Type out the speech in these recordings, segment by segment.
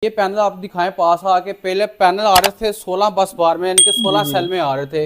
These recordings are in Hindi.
ये पैनल आप दिखाएं पास आके। पहले पैनल आ रहे थे 16 बस बार में, यानी कि 16 जी। सेल में आ रहे थे।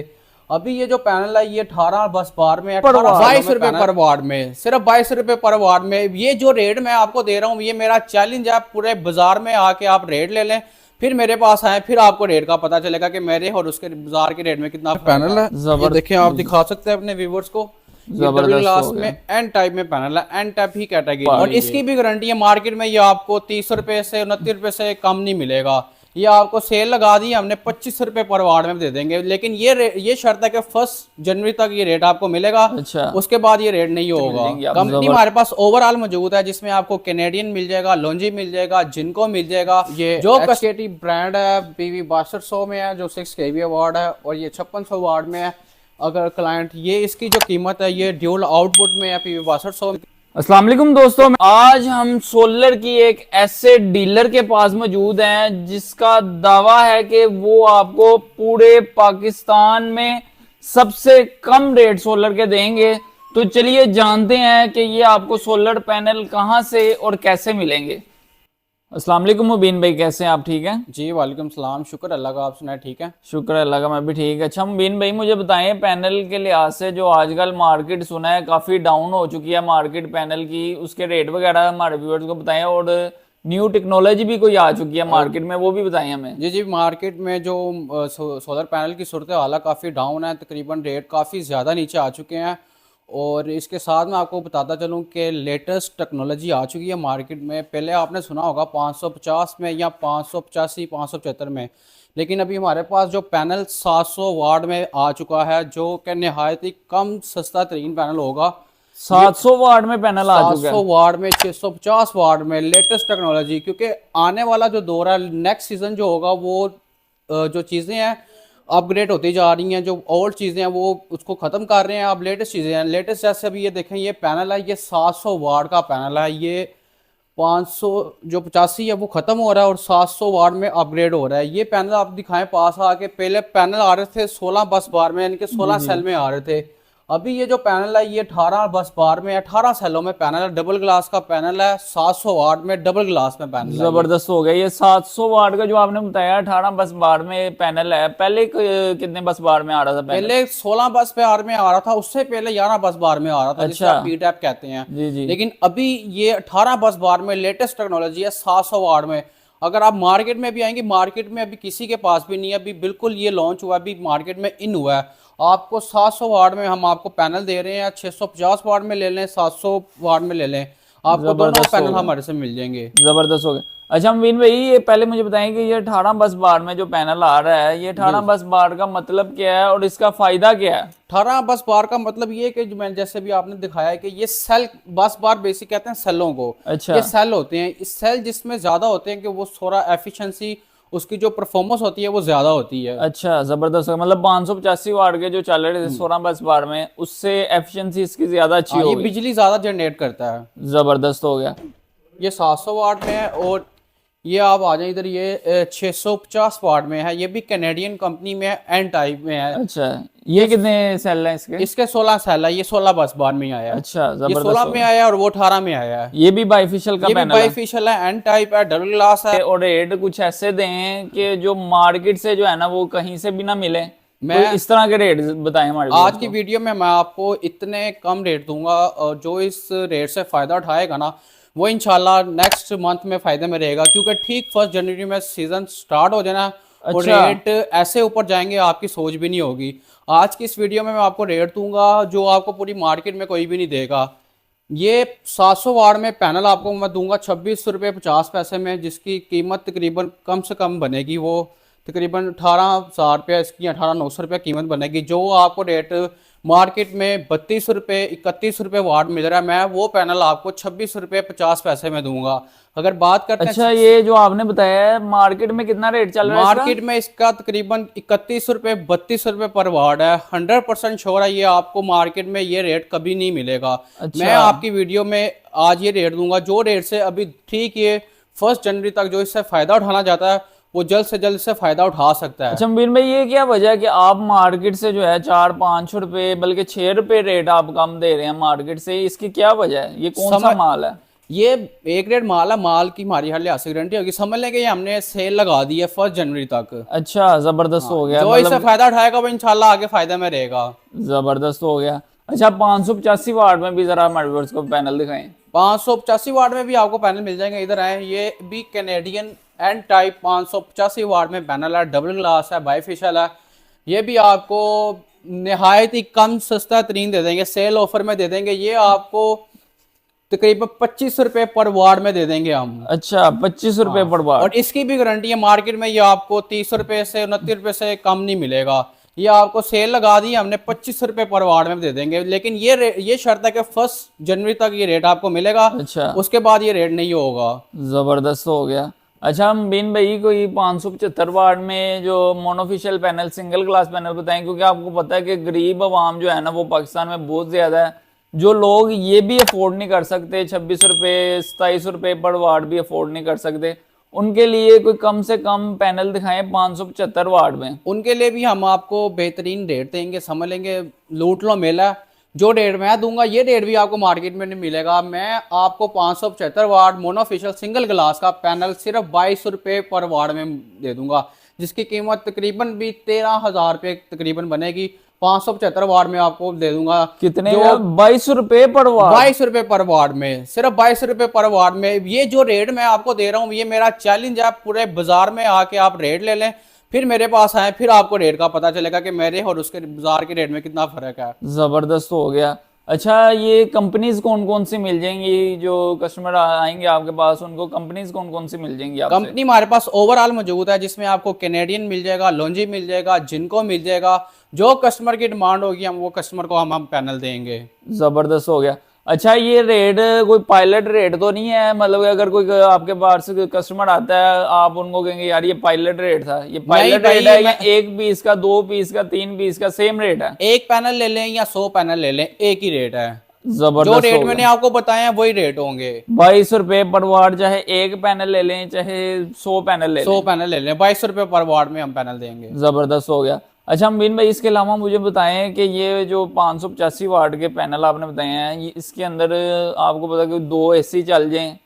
अभी ये जो पैनल है ये 18 बस बार में, पर 18 वाट। 22 रुपए पर वाट में, सिर्फ 22 रुपए पर वाट में। ये जो रेट मैं आपको दे रहा हूँ ये मेरा चैलेंज है, पूरे बाजार में आके आप रेट ले लें, फिर मेरे पास आए, फिर आपको रेट का पता चलेगा कि मेरे और उसके बाजार के रेट में कितना पैनल है। ये देखें, आप दिखा सकते हैं अपने व्यूवर्स को। ये डबल जबरदस्त ग्लास हो में गया। एन टाइप में पैनल है, एन टाइप ही कैटेगरी, और ये इसकी भी गारंटी है। मार्केट में ये आपको 30 रुपए से 29 रुपए से कम नहीं मिलेगा। ये आपको सेल लगा दी हमने 25 रुपए पर वार्ड में दे देंगे, लेकिन ये शर्त है कि 1 जनवरी तक ये रेट आपको मिलेगा। अच्छा। उसके बाद ये रेट नहीं होगा। मिलेंगे आप कंपनी हमारे पास ओवरऑल मौजूद है, जिसमें आपको कैनेडियन मिल जाएगा, लॉन्जी मिल जाएगा, जिनको मिल जाएगा। ये जो कस्केटी ब्रांड है पीवी 6200 में है, जो 6 केवी वार्ड है, और ये 5600 वार्ड में है। अगर क्लाइंट ये इसकी जो कीमत है ये ड्यूल आउटपुट में है पीवी 6200। अस्सलाम वालेकुम दोस्तों, आज हम सोलर की एक ऐसे डीलर के पास मौजूद हैं जिसका दावा है कि वो आपको पूरे पाकिस्तान में सबसे कम रेट सोलर के देंगे। तो चलिए जानते हैं कि ये आपको सोलर पैनल कहां से और कैसे मिलेंगे। अस्सलाम वालेकुम मुबीन भाई, कैसे हैं आप? ठीक हैं जी वालेकुम सलाम, शुक्र अल्लाह का, आप सुनाए ठीक है? शुक्र अल्लाह का, मैं भी ठीक। अच्छा मुबीन भाई, मुझे बताएं पैनल के लिहाज से जो आजकल मार्केट सुना है काफ़ी डाउन हो चुकी है मार्केट पैनल की, उसके रेट वगैरह हमारे व्यूअर्स को बताएं, और न्यू टेक्नोलॉजी भी कोई आ चुकी है मार्केट में, वो भी बताएं हमें। जी मार्केट में जो सोलर पैनल की सूरत हाल काफ़ी डाउन है, तकरीबन रेट काफ़ी ज़्यादा नीचे आ चुके हैं। और इसके साथ मैं आपको बताता चलूँ कि लेटेस्ट टेक्नोलॉजी आ चुकी है मार्केट में। पहले आपने सुना होगा 550 में या 585 575 में, लेकिन अभी हमारे पास जो पैनल 700 वाट में आ चुका है, जो कि नहायत ही कम सस्ता तरीन पैनल होगा। 700 वाट में पैनल आ चुका 700 है। वाट में, 650 वाट में, लेटेस्ट टेक्नोलॉजी। क्योंकि आने वाला जो दौर है, नेक्स्ट सीजन जो होगा, वो जो चीज़ें हैं अपग्रेड होती जा रही हैं। जो ओल्ड चीज़ें हैं वो उसको ख़त्म कर रहे हैं, अब लेटेस्ट चीज़ें हैं। लेटेस्ट जैसे अभी ये देखें, ये पैनल है, ये 700 वाट का पैनल है। ये 500 जो 85 है वो ख़त्म हो रहा है और 700 वाट में अपग्रेड हो रहा है। ये पैनल आप दिखाएं पास आके। पहले पैनल आ रहे थे 16 बस बार में, यानी कि 16 सेल में आ रहे थे। अभी ये जो पैनल है ये 18 बस बार में, 18 सेलों में पैनल है। डबल ग्लास का पैनल है, 700 वाट में डबल ग्लास में पैनल है। जबरदस्त हो गया। ये 700 वाट का जो आपने बताया 18 बस बार में पैनल है, पहले कितने बस बार में आ रहा था पैनल? पहले 16 बस बार में आ रहा था, उससे पहले 11 बस बार में आ रहा था, जिसे अच्छा। आप पी-टैप कहते हैं। जी जी। लेकिन अभी ये 18 बस बार में लेटेस्ट टेक्नोलॉजी है, 700 वाट में। अगर आप मार्केट में भी आएंगे, मार्केट में अभी किसी के पास भी नहीं है, अभी बिल्कुल ये लॉन्च हुआ है, अभी मार्केट में इन हुआ है। आपको 700 वाट में हम आपको पैनल दे रहे हैं, 650 वाट में ले लें, 700 वाट में ले लें, आपको दोनों पैनल हमारे से मिल जाएंगे। जबरदस्त हो गया। अच्छा मुबीन भाई, ये पहले मुझे बताएं कि ये 18 बस बार में जो पैनल आ रहा है, ये 18 बस बार का मतलब क्या है और इसका फायदा क्या है? 18 बस बार का मतलब ये कि जो मैंने जैसे भी आपने दिखाया है कि ये सेल बस बार बेसिक कहते हैं सेलों को। अच्छा। ये सेल होते हैं, इस सेल जिसमें ज्यादा होते हैं कि वो थोड़ा एफिशिएंसी, उसकी जो परफॉर्मेंस होती है वो ज्यादा होती है। अच्छा जबरदस्त। मतलब 585 वाट के जो चल रहे थे 16 बस बार में, उससे एफिशिएंसी इसकी ज्यादा अच्छी ये होगी। बिजली ज्यादा जनरेट करता है। जबरदस्त हो गया। ये 700 वाट में है, और ये आप आ जाए इधर, ये 650 वाट में है। ये भी कैनेडियन कंपनी में है, एन टाइप में है। अच्छा, ये कितने सेल हैं इसके? इसके 16 सेल है, ये 16 बस बार में आया है। अच्छा ये जबरदस्त 16 हो में गया। आया और वो 18 में आया है। ये भी बाइफिशियल का ये भी पैनल है। बाइफिशियल है, एन टाइप है, डबल ग्लास है। और रेट कुछ ऐसे दें कि जो मार्केट से जो है ना वो कहीं से भी ना मिले। मैं तो इस तरह के रेट बताएं हमारे आज की वीडियो में मैं आपको इतने कम रेट दूंगा, और जो इस रेट से फायदा उठाएगा ना, वो इंशाल्लाह नेक्स्ट मंथ में फायदे में रहेगा। क्योंकि ठीक 1 जनवरी में सीजन स्टार्ट हो जाना, और अच्छा। रेट ऐसे ऊपर जाएंगे आपकी सोच भी नहीं होगी। आज की इस वीडियो में मैं आपको रेट दूंगा जो आपको पूरी मार्केट में कोई भी नहीं देगा। ये 700 वाट में पैनल आपको मैं दूंगा 26 रुपये 50 पैसे में, जिसकी कीमत तकरीबन कम से कम बनेगी वो तकरीबन 18,000 रुपया, इसकी 18,900 रुपया कीमत बनेगी। जो आपको रेट मार्केट में 32 रुपये 31 रुपये वाट मिल रहा है, मैं वो पैनल आपको 26 रुपये 50 पैसे में दूंगा। अगर बात करते हैं, अच्छा ये जो आपने बताया है मार्केट में कितना रेट चल रहा है मार्केट में इसका तकरीबन 31 रुपये 32 रुपये पर वाट है। 100% श्योर है, ये आपको मार्केट में ये रेट कभी नहीं मिलेगा। अच्छा। मैं आपकी वीडियो में आज ये रेट दूंगा, जो रेट से अभी ठीक ये 1 जनवरी तक जो इससे फायदा उठाना चाहता है वो जल्द से जल्द से फायदा उठा सकता है। अच्छा मुबीन भाई, ये क्या वजह है कि आप मार्केट से जो है 4-5 रुपए बल्कि 6 रुपए रेट आप कम दे रहे हैं मार्केट से? इसकी क्या वजह है? ये कौन सा माल है? ये एक रेट माल है, माल की हमारी हर लिहाज से गारंटी होगी। समझ लें कि ये हमने सेल लगा दी है 1 जनवरी तक। अच्छा, जबरदस्त हो गया, जो इससे मतलब फायदा उठाएगा वो इंशाल्लाह आगे फायदा में रहेगा। जबरदस्त हो गया। अच्छा, 585 वाट में भी जरा हमारे व्यूअर्स को पैनल दिखाएं। 585 वाट में भी आपको पैनल मिल जाएंगे, इधर आए। ये भी कैनेडियन एन टाइप 585 वाट में पैनल है, डबल ग्लास है, बाईफिशियल है। ये भी आपको निहायत ही कम सस्ता तरीन दे देंगे, सेल ऑफर में दे देंगे। ये आपको तकरीबन 25 रुपए पर वाट में दे देंगे हम। अच्छा, 25 रुपए पर वाट। और इसकी भी गारंटी है, मार्केट में ये आपको 30 रुपए से 29 रुपए से कम नहीं मिलेगा। ये आपको सेल लगा दी हमने, 25 रुपए पर वाट में दे देंगे। लेकिन ये शर्त है कि 1 जनवरी तक ये रेट आपको मिलेगा, अच्छा, उसके बाद ये रेट नहीं होगा। जबरदस्त हो गया। अच्छा, हम बिन भाई कोई 575 वाट में जो मोनोफिशियल पैनल, सिंगल ग्लास पैनल बताएं, क्योंकि आपको पता है कि गरीब आवाम जो है ना वो पाकिस्तान में बहुत ज्यादा है। जो लोग ये भी अफोर्ड नहीं कर सकते, 26 रुपए 27 रुपए पर वाट भी अफोर्ड नहीं कर सकते, उनके लिए कोई कम से कम पैनल दिखाएं 575 वाट में। उनके लिए भी हम आपको बेहतरीन रेट देंगे। समझ लेंगे लूट लो मेला। जो रेट मैं दूंगा ये रेट भी आपको मार्केट में नहीं मिलेगा। मैं आपको 575 वाट मोनोफिशियल सिंगल ग्लास का पैनल सिर्फ 22 रुपए पर वाट में दे दूंगा, जिसकी कीमत तकरीबन भी 13,000 रुपये तकरीबन बनेगी। 575 वाट में आपको दे दूंगा। कितने? जो 22 रुपए पर वाट? 22 रुपए पर वाट में, सिर्फ 22 रुपए पर वाट में। ये जो रेट मैं आपको दे रहा हूँ ये मेरा चैलेंज है। पूरे बाजार में आके आप रेट ले लें, फिर मेरे पास आए, फिर आपको रेट का पता चलेगा कि मेरे और उसके बाजार के रेट में कितना फर्क है। जबरदस्त हो गया। अच्छा, ये कंपनीज कौन कौन सी मिल जाएंगी? जो कस्टमर आएंगे आपके पास उनको कंपनीज कौन कौन सी मिल जाएंगी आपसे? कंपनी हमारे पास ओवरऑल मौजूद है, जिसमें आपको कैनेडियन मिल जाएगा, लॉन्जी मिल जाएगा, जिनको मिल जाएगा। जो कस्टमर की डिमांड होगी हम वो कस्टमर को हम पैनल देंगे। जबरदस्त हो गया। अच्छा, ये रेट कोई पायलट रेट तो नहीं है? मतलब कि अगर कोई आपके पास कस्टमर आता है आप उनको कहेंगे यार ये पायलट रेट था, ये पायलट रेट है या एक पीस का, 2 पीस का, 3 पीस का सेम रेट है? एक पैनल ले लें या 100 पैनल ले लें, एक ही रेट है। जबरदस्त। जो रेट मैंने आपको बताया वही रेट होंगे। 22 रुपए पर वाट, चाहे एक पैनल ले लें चाहे 100 पैनल ले लें। 100 पैनल ले लें, 22 रुपए पर वाट में हम पैनल देंगे। जबरदस्त हो गया। अच्छा अमीन भाई, इसके अलावा मुझे बताएं कि ये जो 585 वाट के पैनल आपने बताए हैं, ये इसके अंदर आपको पता कि 2 एसी चल जाएं,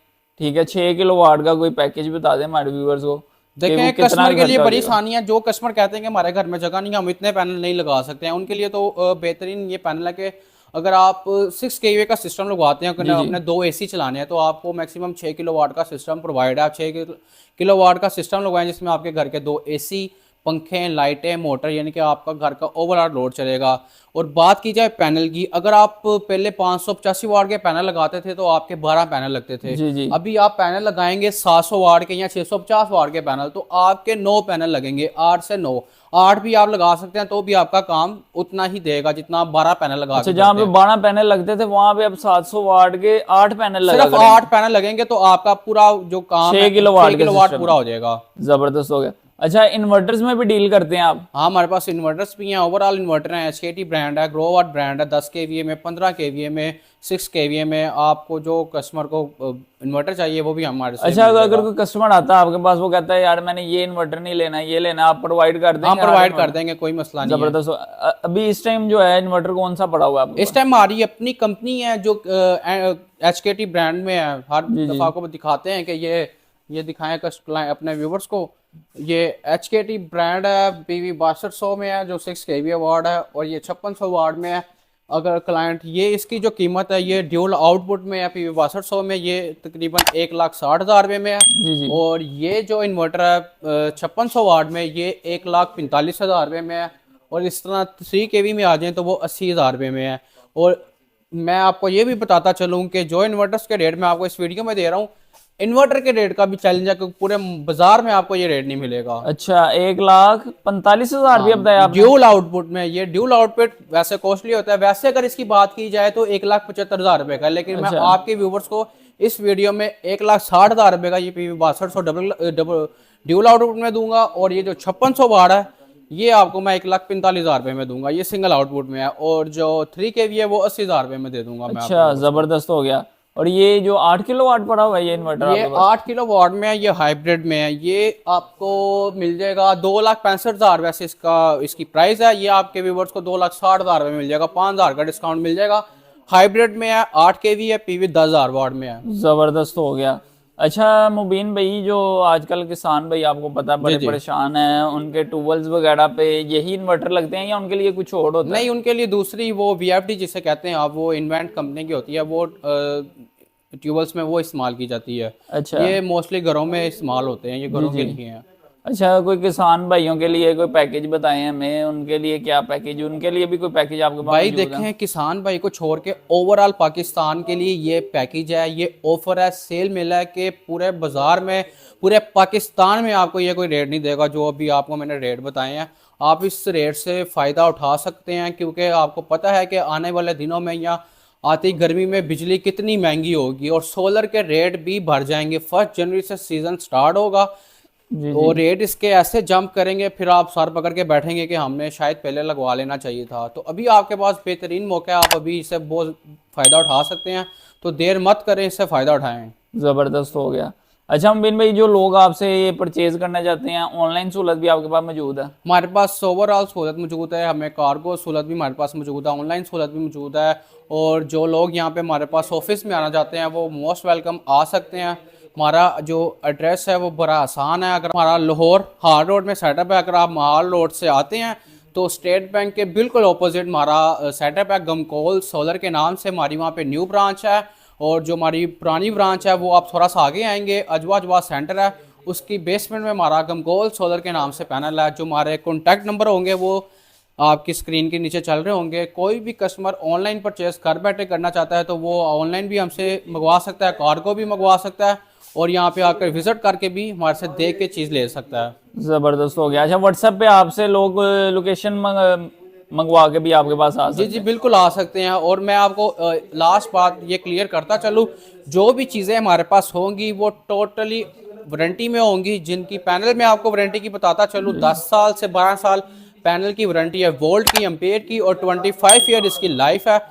ठीक है, 6 किलो वाट का कोई पैकेज बता दें हमारे व्यूअर्स को। देखें, कस्टमर के लिए बड़ी आसानी है। जो कस्टमर कहते हैं कि हमारे घर में जगह नहीं, हम इतने पैनल नहीं लगा सकते हैं, उनके लिए तो बेहतरीन ये पैनल है कि अगर आप 6 kVA का सिस्टम लगवाते हैं, अपने 2 एसी चलाने हैं, तो आपको मैक्सिमम 6 किलो वाट का सिस्टम प्रोवाइड है। आप 6 किलो वाट का सिस्टम लगवाएं, जिसमें आपके घर के 2 एसी, पंखे, लाइटें, मोटर, यानी कि आपका घर का ओवरऑल लोड चलेगा। और बात की जाए पैनल की, अगर आप पहले 585 वाट के पैनल लगाते थे तो आपके 12 पैनल लगते थे। जी जी। अभी आप पैनल लगाएंगे 700 वाट के या 650 वाट के पैनल, तो आपके 9 पैनल लगेंगे, 8 से 9। 8 भी आप लगा सकते हैं तो भी आपका काम उतना ही देगा जितना आप 12 पैनल लगा। अच्छा, जहाँ पे 12 पैनल लगते थे वहां पे अब 700 वाट के 8 पैनल लगा, सिर्फ 8 पैनल लगेंगे तो आपका पूरा जो काम 6 किलो वाट पूरा हो जाएगा। जबरदस्त हो गया। अच्छा, इन्वर्टर्स में भी डील करते हैं आप? हाँ, हमारे पास इन्वर्टर्स भी हैं। ओवरऑल इन्वर्टर हैं, HKT ब्रांड है, ग्रोवाट ब्रांड है, 10 kVA में, 15 kVA में, 6 kVA में। आपको जो कस्टमर को इन्वर्टर चाहिए वो भी हमारे से अच्छा, अगर कोई कस्टमर आता है आपके पास, वो कहता है यार मैंने ये इन्वर्टर नहीं लेना, ये लेना, आप प्रोवाइड कर देंगे? हम प्रोवाइड कर देंगे, कोई मसला नहीं है। जबरदस्त। अभी इस टाइम जो है इन्वर्टर कौन सा पड़ा हुआ है? इस टाइम हमारी अपनी कंपनी है जो HKT ब्रांड में है। हर दफा आपको दिखाते हैं कि ये दिखाएं अपने व्यूवर्स को। ये HKT ब्रांड है, PV 6200 में है, जो 6 kVA वाट है, और ये 5600 वाट में है। अगर क्लाइंट, ये इसकी जो कीमत है ये ड्यूल आउटपुट में है, PV 6200 में, ये तकरीबन 1,60,000 रुपये में है। जी जी। और ये जो इन्वर्टर है 5600 वाट में, ये 1,45,000 रुपये में है। और इस तरह 3 kV में आ जाए तो वो 80,000 रुपये में है। और मैं आपको ये भी बताता चलूँ कि जो इन्वर्टर्स के रेट मैं आपको इस वीडियो में दे रहा हूँ, इन्वर्टर के रेट का भी चैलेंज है, क्योंकि पूरे बाजार में आपको ये रेट नहीं मिलेगा। अच्छा, 1,45,000 रुपया बताया आपने? ड्यूल आउटपुट में। ये ड्यूल आउटपुट वैसे कॉस्टली होता है, वैसे अगर इसकी बात की जाए तो 1,75,000 रुपये का, लेकिन मैं आपके व्यूवर्स को इस वीडियो में 1,60,000 रुपये का ये PV 6200 डबल ड्यूल आउटपुट में दूंगा। और ये जो 5600 वाट है ये आपको मैं 1,45,000 रुपये में दूंगा, ये सिंगल आउटपुट में है। और जो 3 kV है वो 80,000 रुपये में दे दूंगा मैं। अच्छा, जबरदस्त हो गया। और ये जो 8 किलो वाट पड़ा हुआ है ये इन्वर्टर, ये 8 किलो वाट में है, ये हाइब्रिड में है। ये आपको मिल जाएगा 2,65,000 वैसे इसकी प्राइस है। ये आपके व्यूवर्स को 2,60,000 में मिल जाएगा, 5,000 का डिस्काउंट मिल जाएगा। हाइब्रिड में है, 8 kV है, PV 10,000 वाट में है। जबरदस्त हो गया। अच्छा मुबीन भाई, जो आजकल किसान भाई आपको पता है बड़े जी। परेशान हैं, उनके ट्यूबवेल्स वगैरह पे यही इन्वर्टर लगते हैं या उनके लिए कुछ और होता है? नहीं, उनके लिए दूसरी वो VFD जिसे कहते हैं आप, वो इन्वेंट कंपनी की होती है, वो ट्यूबवेल्स में वो इस्तेमाल की जाती है। अच्छा ये मोस्टली घरों में इस्तेमाल होते हैं, ये घरों के लिए हैं। अच्छा, कोई किसान भाइयों के लिए कोई पैकेज बताएं हमें, उनके लिए क्या पैकेज, उनके लिए भी कोई पैकेज आपके पास भाई मौजूद है? देखें, किसान भाई को छोड़ के ओवरऑल पाकिस्तान के लिए ये पैकेज है, ये ऑफर है, सेल मिला है कि पूरे बाजार में, पूरे पाकिस्तान में आपको ये कोई रेट नहीं देगा जो अभी आपको मैंने रेट बताए हैं। आप इस रेट से फ़ायदा उठा सकते हैं, क्योंकि आपको पता है कि आने वाले दिनों में यहाँ आती गर्मी में बिजली कितनी महंगी होगी, और सोलर के रेट भी बढ़ जाएंगे। 1 जनवरी से सीज़न स्टार्ट होगा, जी तो रेट इसके ऐसे जंप करेंगे, फिर आप सर पकड़ के बैठेंगे कि हमने शायद पहले लगवा लेना चाहिए था। तो अभी आपके पास बेहतरीन मौका है, आप अभी इससे बहुत फ़ायदा उठा सकते हैं, तो देर मत करें, इससे फ़ायदा उठाएं। जबरदस्त हो गया। अच्छा मुबीन भाई, जो लोग आपसे ये परचेज करना चाहते हैं, ऑनलाइन सहूलत भी आपके पास मौजूद है? हमारे पास ओवरऑल सहूलत मौजूद है, हमें कार्गो सहूलत भी हमारे पास मौजूद है, ऑनलाइन सहूलत भी मौजूद है। और जो लोग यहाँ पे हमारे पास ऑफिस में आना चाहते हैं वो मोस्ट वेलकम आ सकते हैं। हमारा जो एड्रेस है वो बड़ा आसान है। अगर हमारा लाहौर हार रोड में सेटअप है, अगर आप महाल रोड से आते हैं तो स्टेट बैंक के बिल्कुल ऑपोजिट हमारा सेटअप है, गमकोल सोलर के नाम से। हमारी वहाँ पे न्यू ब्रांच है, और जो हमारी पुरानी ब्रांच है वो आप थोड़ा सा आगे आएंगे, अजवा सेंटर है, उसकी बेसमेंट में हमारा गमकोल सोलर के नाम से पैनल है। जो हमारे कॉन्टैक्ट नंबर होंगे वो आपकी स्क्रीन के नीचे चल रहे होंगे। कोई भी कस्टमर ऑनलाइन परचेज घर बैठे करना चाहता है तो वो ऑनलाइन भी हमसे मंगवा सकता है, कार्गो भी मंगवा सकता है, और यहाँ पे आकर विजिट करके भी हमारे से देख के चीज़ ले सकता है। जबरदस्त हो गया। अच्छा, व्हाट्सएप पे आपसे लोग लोकेशन मंगवा के भी आपके पास आ जी सकते जी हैं? बिल्कुल आ सकते हैं। और मैं आपको लास्ट बात ये क्लियर करता चलूँ, जो भी चीज़ें हमारे पास होंगी वो टोटली वारंटी में होंगी। जिनकी पैनल में आपको वारंटी की बताता चलूँ, 10 साल से 12 साल पैनल की वारंटी है, वोल्ट की, एम्पेयर की, और 25 ईयर इसकी लाइफ है।